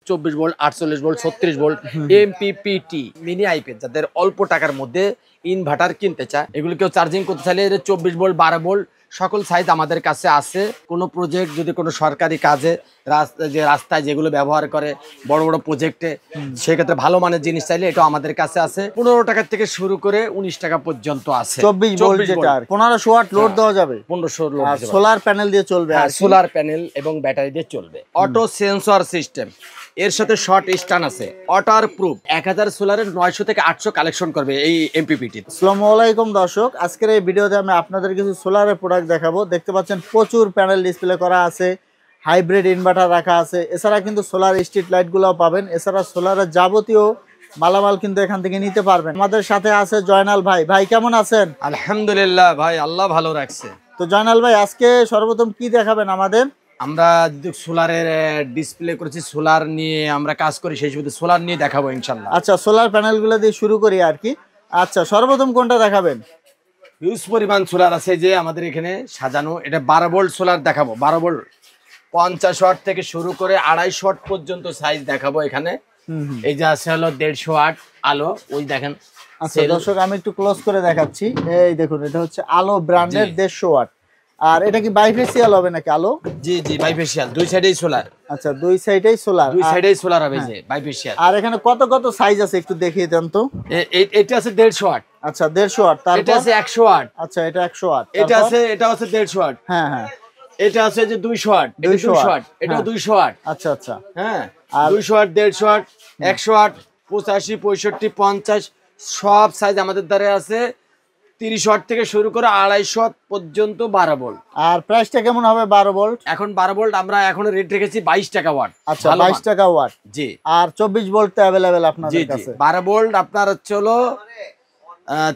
24 volt 48 volt 36 volt MPPT mini iPad যাদের অল্প টাকার মধ্যে ইনভার্টার কিনতে চায়, এগুলো কেউ চার্জিং করতে চাইলে 24 ভোল্ট 12 ভোল্ট সকল সাইজ আমাদের কাছে আছে। কোনো প্রজেক্ট যদি কোনো সরকারি কাজে রাস্তায় যেগুলো ব্যবহার করে বড় বড় প্রজেক্টে, সেক্ষেত্রে ভালো মানের জিনিস চাইলে এটা আমাদের কাছে আছে। 15 টাকা থেকে শুরু করে 19 টাকা পর্যন্ত আছে। 24 ভোল্ট যেটা 1500 ওয়াট লোড দেওয়া যাবে, 1500 লোড, আর সোলার প্যানেল দিয়ে চলবে। আর সোলার প্যানেল এবং ব্যাটারি দিয়ে চলবে। অটো সেন্সর সিস্টেম, এর সাথে শর্ট স্টান আছে, ওয়াটার প্রুফ। 1000 সোলারের 900 থেকে 800 কালেকশন করবে এই এমপিপিটি। আসসালামু আলাইকুম দর্শক, আজকের এই ভিডিওতে আমি আপনাদের কিছু সোলারের প্রোডাক্ট দেখাবো। দেখতে পাচ্ছেন প্রচুর প্যানেল ডিসপ্লে করা আছে, হাইব্রিড ইনভার্টার রাখা আছে, এছাড়া কিন্তু সোলার স্ট্রিট লাইটগুলোও পাবেন। এছাড়া সোলারের যাবতীয় মালামাল কিন্তু এখান থেকে নিতে পারবেন। আমাদের সাথে আছে জয়নাল ভাই। ভাই কেমন আছেন? আলহামদুলিল্লাহ ভাই, আল্লাহ ভালো রাখছে। তো জয়নাল ভাই, আজকে সর্বপ্রথম কি দেখাবেন আমাদের? আমরা সোলারের ডিসপ্লে করেছি, সোলার নিয়ে আমরা কাজ করি, সেই সুবিধা সোলার নিয়ে দেখাবো ইনশাল্লাহ। আচ্ছা, সোলার প্যানেলগুলো দিয়ে শুরু করি আর কি। আচ্ছা, সর্বপ্রথম কোনটা দেখাবেন? হিউজ পরিমাণ সোলার আছে যে আমাদের এখানে সাজানো। এটা 12 ভোল্ট সোলার দেখাবো, 12 ভোল্ট 50 ওয়াট থেকে শুরু করে 250 ওয়াট পর্যন্ত সাইজ দেখাবো এখানে। এই যে আছে হলো 150 ওয়াট আলো, ওই দেখেন। আচ্ছা দর্শক, আমি একটু ক্লোজ করে দেখাচ্ছি। এই দেখুন, এটা হচ্ছে আলো ব্র্যান্ডের 150 ওয়াট। আর এটা কি বাইফেসিয়াল হবে নাকি আলো? জি জি, বাইফেসিয়াল, দুই সাইডেই সোলার। আচ্ছা, দুই সাইডেই সোলার, দুই সাইডেই সোলার হবে যে বাইফেসিয়াল। আর এখানে কত কত সাইজ আছে একটু দেখিয়ে দেন তো। এটা আছে 150 ওয়াট। আচ্ছা, 150 ওয়াট। তারপর এটা আছে 100 ওয়াট। আচ্ছা, এটা 100 ওয়াট। এটা আছে 150 ওয়াট। হ্যাঁ হ্যাঁ। এটা আছে যে 200 ওয়াট, এটা 200 ওয়াট, এটা 200 ওয়াট। আচ্ছা আচ্ছা, হ্যাঁ, 200 ওয়াট, 150 ওয়াট, 100 ওয়াট, 85, 65, 50 সব সাইজ আমাদের দ্বারা আছে। 30 ওয়াট থেকে শুরু করে 250 ওয়াট পর্যন্ত 12 ভোল্ট। আর প্রাইসটা কেমন হবে 12 ভোল্ট? এখন 12 ভোল্ট আমরা এখন রেট রেখেছি 22 টাকা ওয়াট। আচ্ছা, 22 টাকা ওয়াট। জি। আর 24 ভোল্ট তো अवेलेबल আপনাদের কাছে? 12 ভোল্ট আপনার হলো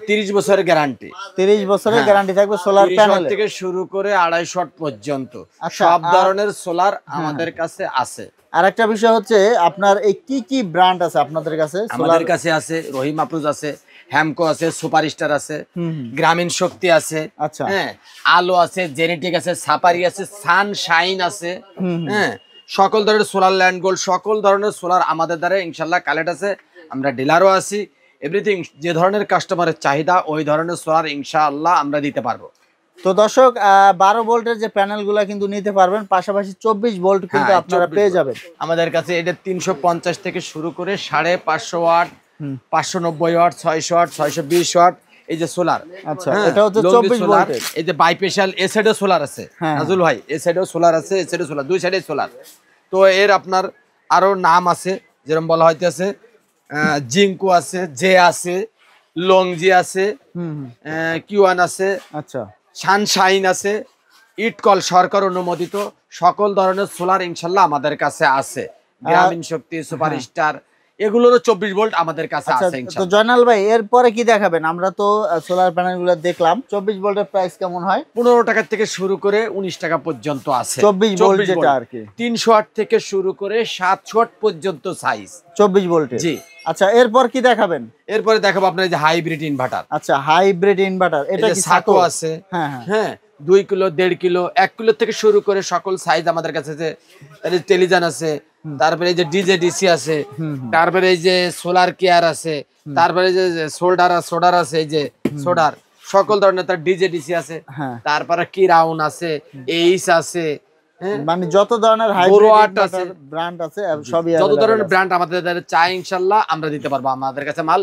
30 বছরের গ্যারান্টি। 30 বছরের গ্যারান্টি থাকবে সোলার প্যানেল থেকে শুরু করে 250 ওয়াট পর্যন্ত সব ধরনের সোলার আমাদের কাছে আছে। আর একটা বিষয় হচ্ছে, আপনার এই কি কি ব্র্যান্ড আছে আপনাদের কাছে? আমাদের কাছে আছে রহিম আপ্রুজ আছে, হ্যামকো আছে, সুপারস্টার আছে, গ্রামীণ শক্তি আছে, আচ্ছা হ্যাঁ, আলো আছে, জেনেটিক আছে, সাপারি আছে, সানশাইন আছে। হ্যাঁ, সকল ধরনের সোলার, ল্যান্ড গোল্ড, সকল ধরনের সোলার আমাদের দ্বারা ইনশাল্লাহ কালেক্ট আছে। আমরা ডিলারও আছি। এভরিথিং যে ধরনের কাস্টমারের চাহিদা ওই ধরনের সোলার ইনশাআল্লাহ আমরা দিতে পারবো। তো দর্শক, 12 ভোল্টের যে প্যানেলগুলো কিন্তু নিতে পারবেন, পাশাপাশি 24 ভোল্ট কিন্তু আপনারা পেয়ে যাবেন আমাদের কাছে। এটা 350 থেকে শুরু করে 550 ওয়াট, 590 ওয়াট, 600 ওয়াট, 620 ওয়াট এই যে সোলার। আচ্ছা, এটা হচ্ছে 24 ভোল্টের। এই যে বাইপেশাল, এ সাইডেও সোলার আছে নাজুল ভাই, এ সাইডেও সোলার আছে, এ সাইডেও সোলার, দুই সাইডে সোলার। তো এর আপনার আরো নাম আছে, যেরকম বলা হইতেছে জিঙ্কু আছে, জে আছে, লংজি আছে, কিউয়ান আছে, আচ্ছা, সানশাইন আছে, ইটকল সরকার অনুমোদিত সকল ধরনের সোলার ইনশাল্লাহ আমাদের কাছে আছে। গ্রামীণ শক্তি, সুপারস্টার, এগুলোরও 24 ভোল্ট আমাদের কাছে আছে ইনশাল্লাহ। তো জয়নাল ভাই, এরপরে কি দেখাবেন? আমরা তো সোলার প্যানেলগুলো দেখলাম, 24 ভোল্টের প্রাইস কেমন হয়? 15 টাকা থেকে শুরু করে 19 টাকা পর্যন্ত আছে। 24 ভোল্ট যেটা আর কি, 300 ওয়াট থেকে শুরু করে 700 ওয়াট পর্যন্ত সাইজ 24 ভোল্টে। জি। আচ্ছা, এরপর কি দেখাবেন? এরপরে দেখাবো আপনার এই যে হাইব্রিড ইনভার্টার। আচ্ছা, হাইব্রিড ইনভার্টার, এটা কি সাকো আছে? হ্যাঁ হ্যাঁ, 2 কিলো, 1.5 কিলো, 1 কিলো থেকে শুরু করে সকল সাইজ আমাদের কাছে আছে। টেলিজান আছে, তারপরে এই যে ডিজে ডিসি আছে, তারপরে এই যে সোলার কেয়ার আছে, তারপরে যে সোডার আছে, এই যে সোডার সকল ধরনের, তার ডিজে ডিসি আছে, তারপরে কি রাউন আছে, এইস আছে, মানে যত ধরনের হাইব্রিড আছে ব্র্যান্ড আছে সবই, যত ধরনের ব্র্যান্ড আমাদের চাই ইনশাআল্লাহ আমরা দিতে পারবো। আমাদের কাছে মাল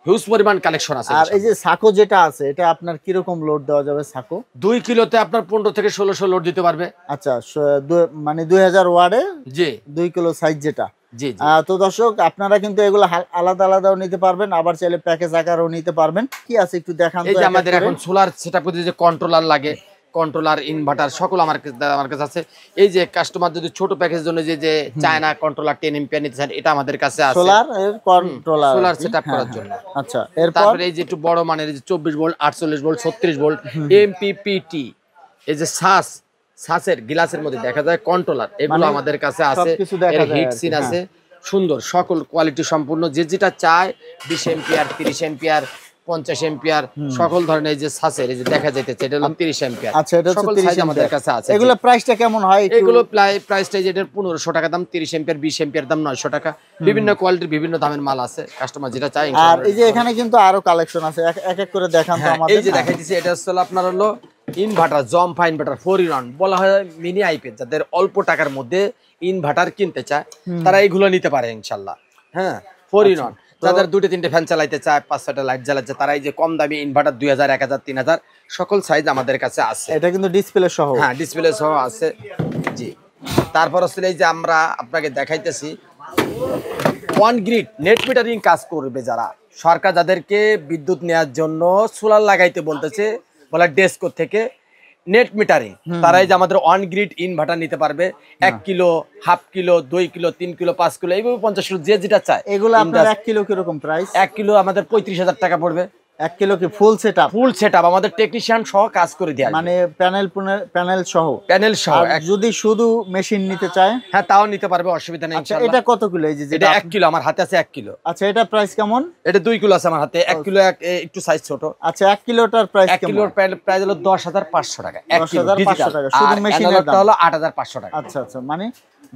হিউজ পরিমাণ কালেকশন আছে। আর এই যে সাকো যেটা আছে, এটা আপনার কি রকম লোড দেওয়া যাবে? সাকো 2 কিলোতে আপনার 15 থেকে 1600 লোড দিতে পারবে। আচ্ছা, মানে 2000 ওয়াটে জি 2 কিলো সাইজ যেটা। জি। তো দর্শক, আপনারা কিন্তু এগুলো আলাদা আলাদাও নিতে পারবেন, আবার চাইলে প্যাকেজ আকারেও নিতে পারবেন। কি আছে একটু দেখান তো। এই যে আমাদের এখন সোলার সেটআপ করতে যে কন্ট্রোলার লাগে, কন্ট্রোলার, ইনভার্টার সকল আমার কাছে আছে। এই যে কাস্টমার যদি ছোট প্যাকেজের জন্য যে চায়না কন্ট্রোলার 10 এম্পিয়ার নিতে চান, এটা আমাদের কাছে আছে, সোলার এর কন্ট্রোলার, সোলার সেটআপ করার জন্য। আচ্ছা, এরপর তারপরে এই যে একটু বড় মানের যে 24 ভোল্ট, 48 ভোল্ট, 36 ভোল্ট এমপিপিটি, এই যে সাসের গ্লাসের মধ্যে দেখা যায় কন্ট্রোলার, এগুলো আমাদের কাছে আছে। এর হিট সিন আছে, সুন্দর সকল কোয়ালিটি সম্পূর্ণ, যে যেটা চায় 20 এম্পিয়ার, 30 এম্পিয়ার, 50 এম্পিয়ার সকল ধরনের এই যে সাসের এই যে দেখা যাইতেছে এটা হলো 30 এম্পিয়ার। আচ্ছা, এটা হচ্ছে সকল 30 সাইজ আমাদের কাছে আছে। এগুলো প্রাইসটা কেমন হয়? এগুলো প্রাইসটা যেটা 1500 টাকা দাম, 30 এম্পিয়ার 20 এম্পিয়ার দাম 900 টাকা। বিভিন্ন কোয়ালিটির বিভিন্ন দামের মাল আছে, কাস্টমার যেটা চায়। আর এই যে এখানে কিন্তু আরো কালেকশন আছে, এক এক করে দেখান তো আমাদের। এই যে দেখাইতেছি এটা হলো আপনার হলো ইনভার্টার, জম্পা ইনভার্টার 4-in-1 বলা হয় মিনি আইপিএস। যাদের অল্প টাকার মধ্যে ইনভার্টার কিনতে চায় তারা এইগুলো নিতে পারে ইনশাআল্লাহ। হ্যাঁ, 4-in-1 যাদের 2-3টে ফ্যান চালাইতে চায়, 5-6টা লাইট জ্বালাতে চায়, তারা এই যে কম দামি ইনভার্টার 2000, 1000, 3000 সকল সাইজ আমাদের কাছে আছে। এটা কিন্তু ডিসপ্লে সহ। হ্যাঁ, ডিসপ্লে সহ আছে। জি, তারপর হচ্ছে এই যে আমরা আপনাকে দেখাইতেছি ওয়ান গ্রিড নেট মিটারিং কাজ করবে যারা, সরকার যাদেরকে বিদ্যুৎ নেওয়ার জন্য সোলার লাগাইতে বলতেছে, বলে ডেস্কো থেকে নেট মিটারিং, তারাই যে আমাদের ওয়ান গ্রিড ইনভার্টার নিতে পারবে। 1 kilo, half kilo, 2 kilo, 3 kilo, 5 kilo, এইভাবে 50 কিলো যে যেটা চায়। এগুলো আপনার 1 কিলো কিরকম প্রাইস? 1 কিলো আমাদের 35,000 টাকা পড়বে। 1 কিলো কি ফুল সেটআপ? ফুল সেটআপ আমাদের টেকনিশিয়ান সহ কাজ করে দেয়া, মানে প্যানেল সহ। প্যানেল সহ। যদি শুধু মেশিন নিতে চায় হ্যাঁ তাও নিতে পারবে, অসুবিধা নেই। আচ্ছা, এটা কত কিলো? এই যে এটা 1 কিলো, আমার হাতে আছে 1 কিলো। আচ্ছা, এটা প্রাইস কেমন? এটা 2 কিলো আছে আমার হাতে, 1 কিলো একটু সাইজ ছোট। আচ্ছা, 1 কিলোটার প্রাইস কেমন? 1 কিলোর প্রাইস হলো 10,500 টাকা। 1 কিলো 10,500 টাকা শুধু মেশিনের দাম হলো 8,500 টাকা। আচ্ছা আচ্ছা, মানে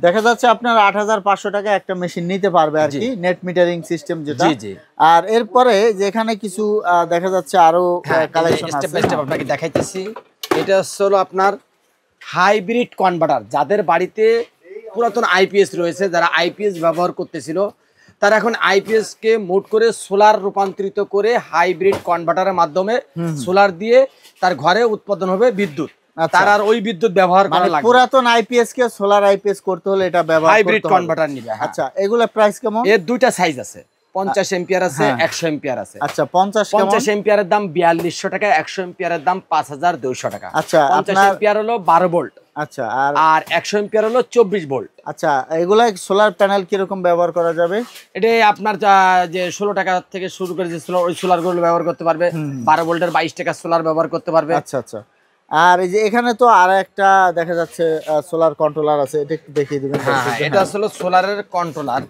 দেখা যাচ্ছে আপনার 8,500 টাকা একটা মেশিন নিতে পারবে আর কি, নেট মিটারিং সিস্টেম যেটা। জি জি। আর এরপরে যেখানে কিছু দেখা যাচ্ছে আরো কালেকশন আছে, স্টেপ বাই স্টেপ আপনাকে দেখাইতেছি। এটা হলো আপনার হাইব্রিড কনভার্টার। যাদের বাড়িতে পুরাতন আইপিএস রয়েছে, যারা আইপিএস ব্যবহার করতেছিল, তারা এখন আইপিএস কে মোড করে সোলার রূপান্তরিত করে হাইব্রিড কনভার্টারের মাধ্যমে সোলার দিয়ে তার ঘরে উৎপাদন হবে বিদ্যুৎ। তার আর ওই বিদ্যুৎ ব্যবহার করা লাগবে। পুরাতন আইপিএস কে সোলার আইপিএস করতে হলে এটা ব্যবহার করতে হবে, হাইব্রিড কনভার্টার নিবে। আচ্ছা, এগুলা প্রাইস কেমন? এর দুইটা সাইজ আছে, 50 এম্পিয়ার আছে, 100 এম্পিয়ার আছে। আচ্ছা, 50 এম্পিয়ারের দাম 4200 টাকা, 100 এম্পিয়ারের দাম 5200 টাকা। আচ্ছা, 50 এম্পিয়ার হলো 12 ভোল্ট। আচ্ছা, আর 100 এম্পিয়ার হলো 24 ভোল্ট। আচ্ছা, এগুলা সোলার প্যানেল কি রকম ব্যবহার করা যাবে? এটা আপনার যে 16 টাকা থেকে শুরু করে যে সোলার, ওই সোলার গুলো ব্যবহার করতে পারবে। 12 ভোল্টের 22 টাকা সোলার ব্যবহার করতে পারবে। আচ্ছা আচ্ছা। আর এই যে এখানে তো আর একটা দেখা যাচ্ছে সোলার কন্ট্রোলার আছে, এটা একটু দেখিয়ে দিবেন। হ্যাঁ, এটা আসলে সোলারের কন্ট্রোলার।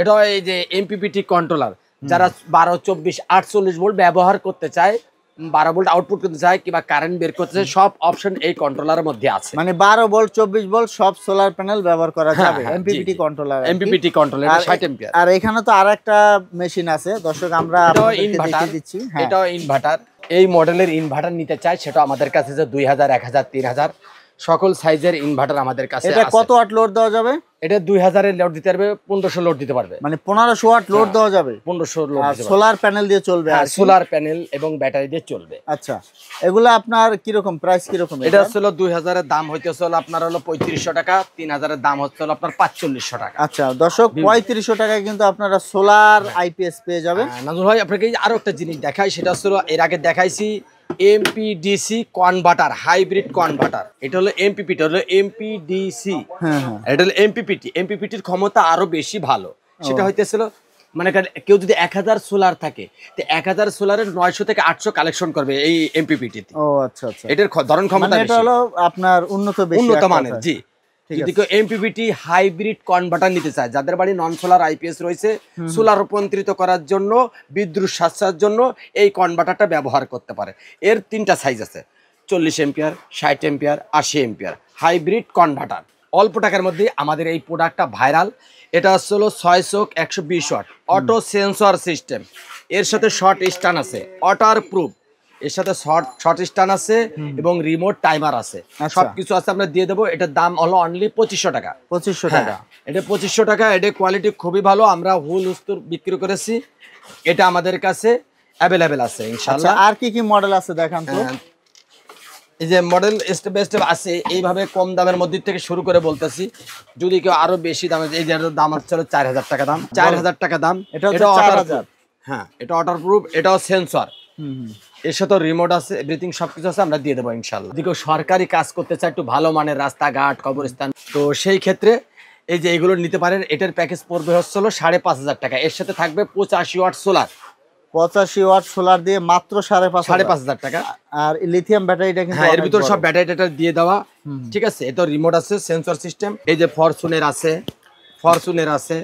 এটা এই যে এমপিপিটি কন্ট্রোলার, যারা 12, 24, 48 ভোল্ট ব্যবহার করতে চায়, 12 ভোল্ট আউটপুট করতে চায় কিংবা কারেন্ট বের করতে চায়, সব অপশন এই কন্ট্রোলারের মধ্যে আছে। মানে 12 ভোল্ট, 24 ভোল্ট সব সোলার প্যানেল ব্যবহার করা যাবে। এমপিপিটি কন্ট্রোলার, এমপিপিটি কন্ট্রোলার, এটা 60 এম্পিয়ার। আর এখানে তো আরেকটা মেশিন আছে দর্শক, আমরা আপনাদেরকে দেখিয়ে দিচ্ছি। এটাও ইনভার্টার। এই মডেলের ইনভার্টার নিতে চাই, সেটা আমাদের কাছে যে 2000, 1000, 3000 সকল সাইজের ইনভার্টার আমাদের কাছে আছে। এটা কত ওয়াট লোড দেওয়া যাবে? এটা 2000 এর লোড দিতে পারবে, 1500 লোড দিতে পারবে। মানে 1500 ওয়াট লোড দেওয়া যাবে, 1500 লোড দিতে পারবে। সোলার প্যানেল দিয়ে চলবে? হ্যাঁ, সোলার প্যানেল এবং ব্যাটারি দিয়ে চলবে। আচ্ছা, এগুলা আপনার কি রকম প্রাইস, কি রকম? এটা হলো 2000 এর দাম হইতেছে হলো আপনার হলো 3500 টাকা, 3000 এর দাম হচ্ছে হলো আপনার 4500 টাকা। আচ্ছা দর্শক, 3500 টাকায় কিন্তু আপনারা সোলার আইপিএস পেয়ে যাবেন। নাজুল ভাই, আপনাকে আরো একটা জিনিস দেখাই, সেটা হলো এর আগে দেখাইছি এমপিডিসি কনভার্টার, হাইব্রিড কনভার্টার। এটা হলো এমপিপিটি, হলো এমপিডিসি। এটা হলো এমপিপিটি। এমপিপিটির ক্ষমতা আরো বেশি ভালো। সেটা হইতেছিল মানে কেউ যদি 1000 সোলার থাকে, তো 1000 সোলারের 900 থেকে 800 কালেকশন করবে এই এমপিপিটি। ও আচ্ছা আচ্ছা, এটার ধরন ক্ষমতা এটা হলো আপনার উন্নত মানের। জি, যদি কেউ এমপিপিটি হাইব্রিড কনভার্টার নিতে চায়, যাদের বাড়ি নন সোলার আইপিএস রয়েছে, সোলার রূপান্তরিত করার জন্য, বিদ্যুৎ সাশ্রয়ের জন্য এই কনভার্টারটা ব্যবহার করতে পারে। এর 3টা সাইজ আছে, 40 ampere, 60 ampere, 80 ampere hybrid converter. অল্প টাকার মধ্যে আমাদের এই প্রোডাক্টটা ভাইরাল। এটা হলো 6 চোখ 120 ওয়াট অটো সেন্সর সিস্টেম। এর সাথে শর্ট স্টান আছে, ওয়াটার প্রুফ। এর সাথে শর্ট স্টান আছে এবং রিমোট টাইমার আছে, সবকিছু আছে। আমরা দিয়ে দেবো। এটার দাম হলো অনলি 2500 টাকা। 2500 টাকা? এটা 2500 টাকা। এটা কোয়ালিটি খুবই ভালো, আমরা হুল উস্তুর বিক্রি করেছি। এটা আমাদের কাছে অ্যাভেলেবেল আছে ইনশাআল্লাহ। আর কি কি মডেল আছে দেখান তো। এই যে মডেল স্টেপ বাই স্টেপ আছে, এইভাবে কম দামের মধ্যে থেকে শুরু করে বলতেছি। যদি কেউ আরো বেশি দামে, এই যে দাম হচ্ছে 4000 টাকা দাম, 4000 টাকা দাম। এটা 4000? হ্যাঁ, এটা ওয়াটার প্রুফ, এটাও সেন্সর, এর সাথে রিমোট আছে, এভরিথিং সবকিছু আছে, আমরা দিয়ে দেবো ইনশাআল্লাহ। যদি কেউ সরকারি কাজ করতে চায়, একটু ভালো মানের রাস্তাঘাট, কবরস্থান, তো সেই ক্ষেত্রে এই যে এগুলো নিতে পারেন। এটার প্যাকেজ পড়বে হচ্ছে 5500 টাকা। এর সাথে থাকবে 85 ওয়াট সোলার। 85 ওয়াট সোলার দিয়ে মাত্র 5500 টাকা। আর লিথিয়াম ব্যাটারিটা কিন্তু এর ভিতর সব ব্যাটারিটা দিয়ে দেওয়া, ঠিক আছে। এতে রিমোট আছে, সেন্সর সিস্টেম। এই যে ফরচুনের আছে,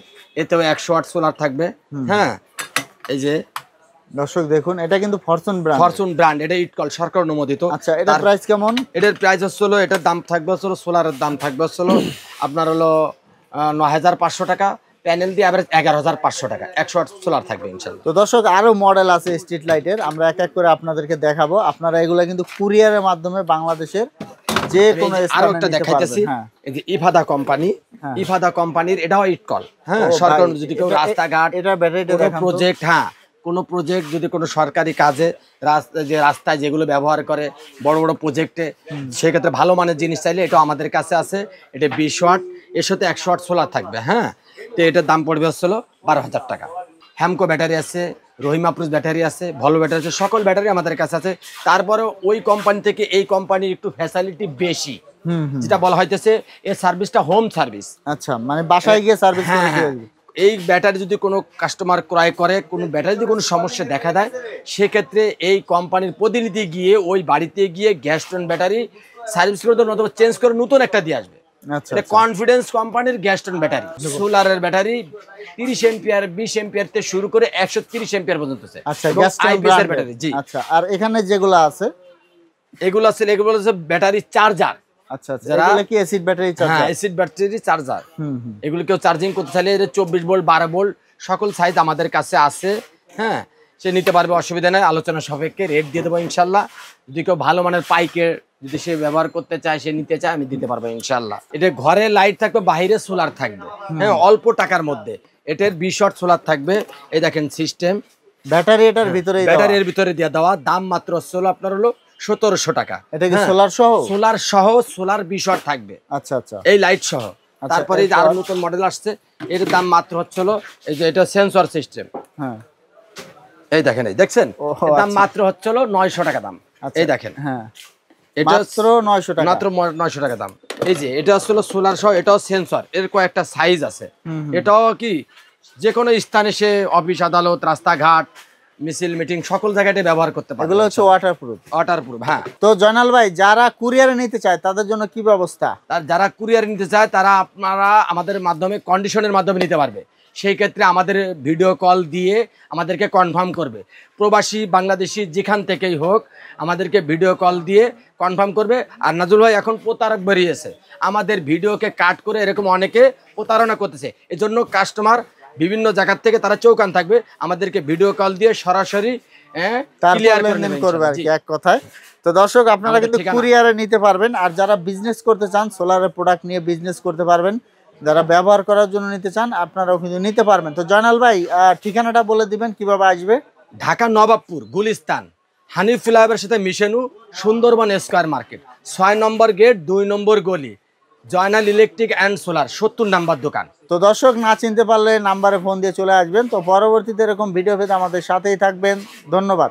এতেও 100 ওয়াট সোলার থাকবে। হ্যাঁ, এই যে দর্শক দেখুন, এটা কিন্তু ফরচুন ব্র্যান্ড। ফরচুন ব্র্যান্ড, এটা ইটকল সরকার অনুমোদিত। আচ্ছা, এটা প্রাইস কেমন? এটার প্রাইস হচ্ছিল, এটার দাম থাকবে হচ্ছিল, সোলারের দাম থাকবে হচ্ছিল আপনার হলো ৯,৫০০ টাকা, প্যানেল দিয়ে অ্যাভারেজ ১১,৫০০ টাকা, ১০০ ওয়াট সোলার থাকবে ইনশাআল্লাহ। তো দর্শক আরো মডেল আছে স্ট্রিট লাইটের, আমরা এক এক করে আপনাদেরকে দেখাবো। আপনারা এগুলা কিন্তু কুরিয়ারের মাধ্যমে বাংলাদেশের যে কোনো আরো স্থানে একটা নিতে দেখাইতেছি, পারবেন। হ্যাঁ, এই যে ইফাদা কোম্পানি, ইফাদা কোম্পানির এটাও ইটকল। হ্যাঁ, ও সরকার ভাই, যদি কেউ এটা- রাস্তাঘাট, এটা ব্যাটারিটা কোনো দেখান তো। প্রজেক্ট, হ্যাঁ কোনো প্রজেক্ট যদি কোনো সরকারি কাজে যে রাস্তায় যেগুলো ব্যবহার করে বড় বড় প্রজেক্টে, সেক্ষেত্রে ভালো মানের জিনিস চাইলে এটা আমাদের কাছে আছে। এটা 20 ওয়াট, এর সাথে 100 ওয়াট সোলার থাকবে। হ্যাঁ, তো এটার দাম পড়বে হচ্ছিল 12,000 টাকা। হ্যামকো ব্যাটারি আছে, রহিমা প্লুস ব্যাটারি আছে, ভলো ব্যাটারি আছে, সকল ব্যাটারি আমাদের কাছে আছে। তারপরে ওই কোম্পানি থেকে এই কোম্পানির একটু ফ্যাসিলিটি বেশি, যেটা বলা হইতেছে এই সার্ভিসটা হোম সার্ভিস। আচ্ছা, মানে বাসায় গিয়ে সার্ভিস করে হ্যাঁ, দিয়ে হ্যাঁ। দিবে। এই ব্যাটারি যদি কোনো কাস্টমার ক্রয় করে, কোনো ব্যাটারি যদি কোনো সমস্যা দেখা দেয়, সেক্ষেত্রে এই কোম্পানির প্রতিনিধি গিয়ে ওই বাড়িতে গিয়ে গ্যাস স্টোন ব্যাটারি সার্ভিস করে দেবেন অথবা চেঞ্জ করে নতুন একটা দিয়ে আসবে। আচ্ছা, এটা কনফিডেন্স কোম্পানির গ্যাস স্টোন ব্যাটারি। সোলারের ব্যাটারি 30 এম্পিয়ার, 20 এম্পিয়ার থেকে শুরু করে 130 এম্পিয়ার পর্যন্ত আছে। আচ্ছা, এবং গ্যাস IPS এর ব্যাটারি। জি, আচ্ছা, আর এখানে যেগুলো আছে এগুলো হচ্ছে ব্যাটারি চার্জার। আচ্ছা আচ্ছা, এগুলো কি অ্যাসিড ব্যাটারি হ্যাঁ, চার্জার? Acid battery charger. হুম। এগুলো কেউ চার্জিং করতে চাইলে 24 ভোল্ট, 12 ভোল্ট সকল সাইজ আমাদের কাছে আছে। হ্যাঁ, সে নিতে পারবে, অসুবিধা নেই। আলোচনা সাপেক্ষে রেট দিয়ে দেবো ইনশাল্লাহ। যদি কেউ ভালো মানের পাইকের যদি সে ব্যবহার করতে চায়, সে নিতে চায়, আমি দিতে পারবো ইনশাল্লাহ। এটা ঘরে লাইট থাকবে, বাইরে সোলার থাকবে। হ্যাঁ, অল্প টাকার মধ্যে এটার 20 ওয়াট সোলার থাকবে। এই দেখেন সিস্টেম, ব্যাটারি এটার ভিতরেই দেওয়া? ব্যাটারির ভিতরে দিয়ে দেওয়া। দাম মাত্র হলো আপনার হলো 1700 টাকা। এটা কি হ্যাঁ, সোলার সহ? সোলার সহ, সোলার 20 ওয়াট থাকবে। আচ্ছা আচ্ছা, এই লাইট সহ। তারপরে এই যে আরো নতুন মডেল আসছে, এর দাম মাত্র হচ্ছিল, এই যে এটা সেন্সর সিস্টেম। হ্যাঁ, এই দেখেন, এই দেখছেন, ও, এর দাম আচ্ছা। মাত্র হচ্ছিল 900 টাকা দাম। আচ্ছা, এই দেখেন, হ্যাঁ, এটা মাত্র 900 টাকা। মাত্র 900 টাকা দাম। এই যে এটা হচ্ছিল সোলার সহ, এটাও সেন্সর, এর কয়েকটা সাইজ আছে। এটাও কি যে কোনো স্থানে সে অফিস আদালত, রাস্তাঘাট, মিছিল মিটিং সকল জায়গাতে ব্যবহার করতে পারবে। এগুলো হচ্ছে ওয়াটারপ্রুফ। ওয়াটারপ্রুফ। হ্যাঁ, তো জয়নাল ভাই, যারা কুরিয়ারে নিতে চায় তাদের জন্য কি ব্যবস্থা? তার যারা কুরিয়ার নিতে চায় তারা আপনারা আমাদের মাধ্যমে কন্ডিশনের মাধ্যমে নিতে পারবে। সেই ক্ষেত্রে আমাদের ভিডিও কল দিয়ে আমাদেরকে কনফার্ম করবে। প্রবাসী বাংলাদেশি যেখান থেকেই হোক আমাদেরকে ভিডিও কল দিয়ে কনফার্ম করবে। আর নাজুল ভাই, এখন প্রতারক বেরিয়েছে, আমাদের ভিডিওকে কাট করে এরকম অনেকে প্রতারণা করতেছে। এজন্য কাস্টমার বিভিন্ন জায়গার থেকে তারা চৌকান থাকবে, আমাদেরকে ভিডিও কল দিয়ে সরাসরি তারপর লেনদেন করবে আর কি, এক কথায়। তো দর্শক, আপনারা কিন্তু কুরিয়ারে নিতে পারবেন। আর যারা বিজনেস করতে চান, সোলারের প্রোডাক্ট নিয়ে বিজনেস করতে পারবেন। যারা ব্যবহার করার জন্য নিতে চান, আপনারাও কিন্তু নিতে পারবেন। তো জয়নাল ভাই, ঠিকানাটা বলে দিবেন কিভাবে আসবে? ঢাকা নবাবপুর, গুলিস্তান, হানিফ ফ্লাইওভারের সাথে মিশেনু, সুন্দরবন স্কয়ার মার্কেট, 6 নম্বর গেট, 2 নম্বর গলি, Joynal electric and solar, 70 number দোকান। তো দর্শক, না চিনতে পারলে নাম্বারে ফোন দিয়ে চলে আসবেন। তো পরবর্তীতে এরকম ভিডিও পেতে আমাদের সাথেই থাকবেন। ধন্যবাদ।